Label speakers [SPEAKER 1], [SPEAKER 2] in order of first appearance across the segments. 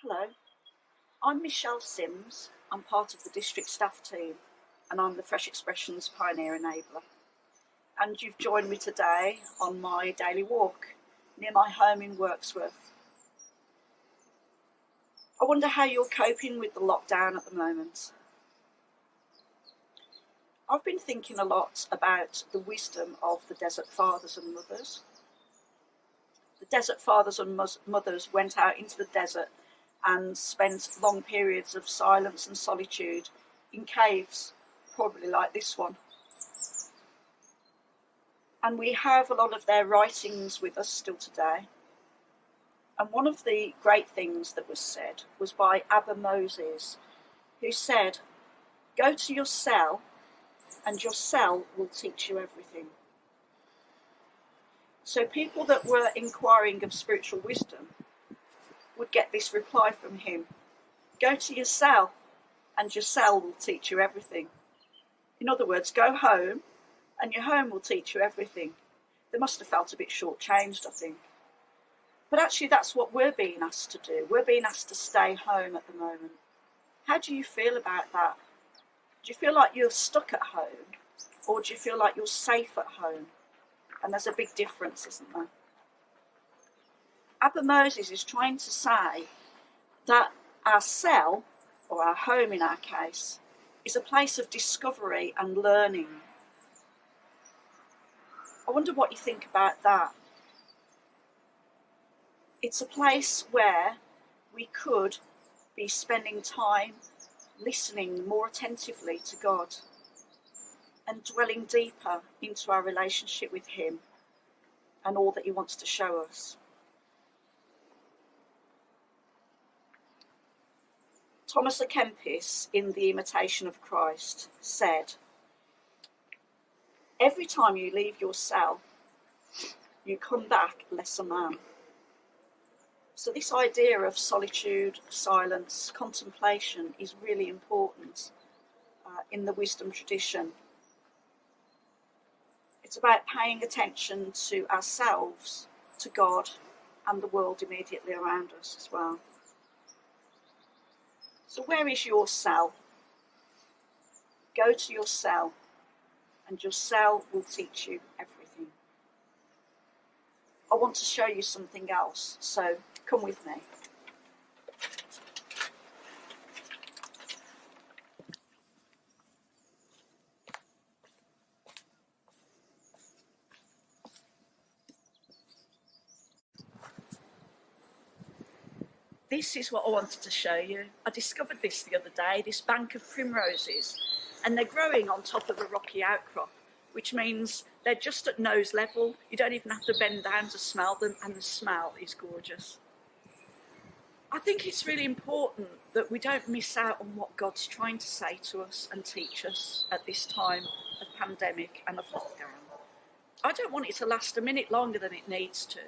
[SPEAKER 1] Hello, I'm Michele Simms. I'm part of the district staff team and I'm the Fresh Expressions Pioneer Enabler. And you've joined me today on my daily walk near my home in Wirksworth. I wonder how you're coping with the lockdown at the moment. I've been thinking a lot about the wisdom of the Desert Fathers and Mothers. The Desert Fathers and Mothers went out into the desert and spent long periods of silence and solitude in caves, probably like this one. And we have a lot of their writings with us still today. And one of the great things that was said was by Abba Moses, who said, "Go to your cell and your cell will teach you everything." So people that were inquiring of spiritual wisdom would get this reply from him: go to your cell and your cell will teach you everything. In other words, go home and your home will teach you everything. They must have felt a bit shortchanged, I think. But actually that's what we're being asked to do. We're being asked to stay home at the moment. How do you feel about that? Do you feel like you're stuck at home, or do you feel like you're safe at home? And there's a big difference, isn't there? Abba Moses is trying to say that our cell, or our home in our case, is a place of discovery and learning. I wonder what you think about that. It's a place where we could be spending time listening more attentively to God and dwelling deeper into our relationship with Him and all that He wants to show us. Thomas à Kempis, in The Imitation of Christ, said, "Every time you leave your cell, you come back less a man." So this idea of solitude, silence, contemplation is really important in the wisdom tradition. It's about paying attention to ourselves, to God, and the world immediately around us as well. So where is your cell? Go to your cell, and your cell will teach you everything. I want to show you something else, so come with me. This is what I wanted to show you. I discovered this the other day, this bank of primroses, and they're growing on top of a rocky outcrop, which means they're just at nose level. You don't even have to bend down to smell them, and the smell is gorgeous. I think it's really important that we don't miss out on what God's trying to say to us and teach us at this time of pandemic and of lockdown. I don't want it to last a minute longer than it needs to,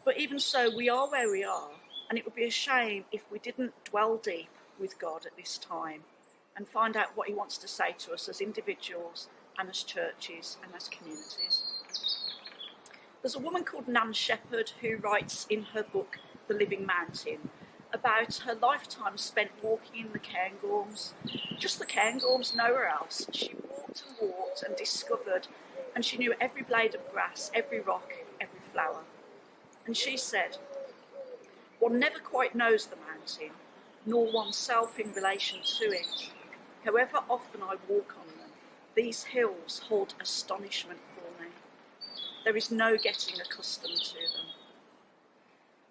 [SPEAKER 1] but even so, we are where we are. And it would be a shame if we didn't dwell deep with God at this time and find out what He wants to say to us as individuals and as churches and as communities. There's a woman called Nan Shepherd who writes in her book, The Living Mountain, about her lifetime spent walking in the Cairngorms. Just the Cairngorms, nowhere else. She walked and walked and discovered, and she knew every blade of grass, every rock, every flower. And she said, "One never quite knows the mountain, nor oneself in relation to it. However often I walk on them, these hills hold astonishment for me. There is no getting accustomed to them."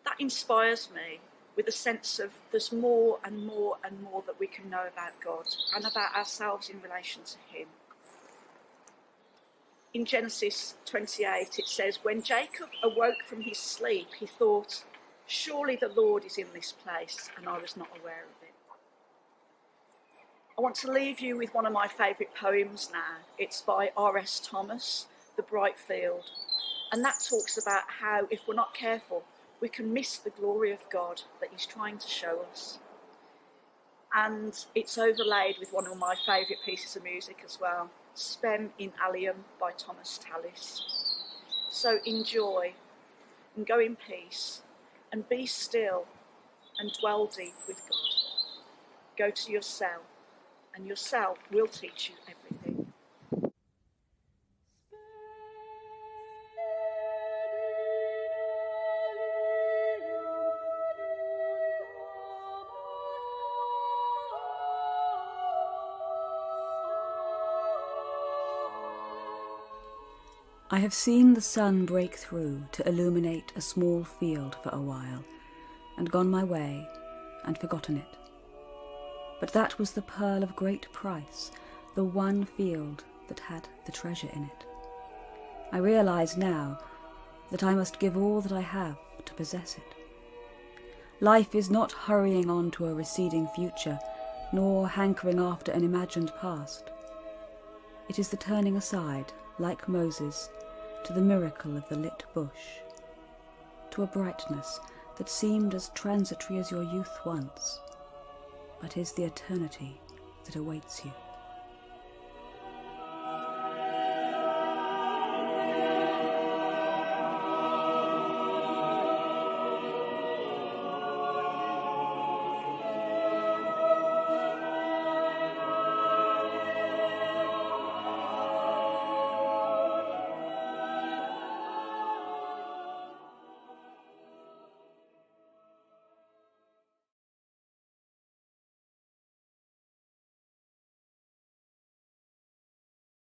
[SPEAKER 1] That inspires me with a sense of there's more and more and more that we can know about God and about ourselves in relation to Him. In Genesis 28 it says, "When Jacob awoke from his sleep, he thought, 'Surely the Lord is in this place, and I was not aware of it.'" I want to leave you with one of my favourite poems now. It's by R.S. Thomas, The Bright Field. And that talks about how, if we're not careful, we can miss the glory of God that He's trying to show us. And it's overlaid with one of my favourite pieces of music as well, Spem in Alium by Thomas Tallis. So enjoy and go in peace and be still and dwell deep with God. Go to your cell, and your cell will teach you everything.
[SPEAKER 2] I have seen the sun break through to illuminate a small field for a while, and gone my way and forgotten it. But that was the pearl of great price, the one field that had the treasure in it. I realize now that I must give all that I have to possess it. Life is not hurrying on to a receding future, nor hankering after an imagined past. It is the turning aside, like Moses, to the miracle of the lit bush, to a brightness that seemed as transitory as your youth once, but is the eternity that awaits you.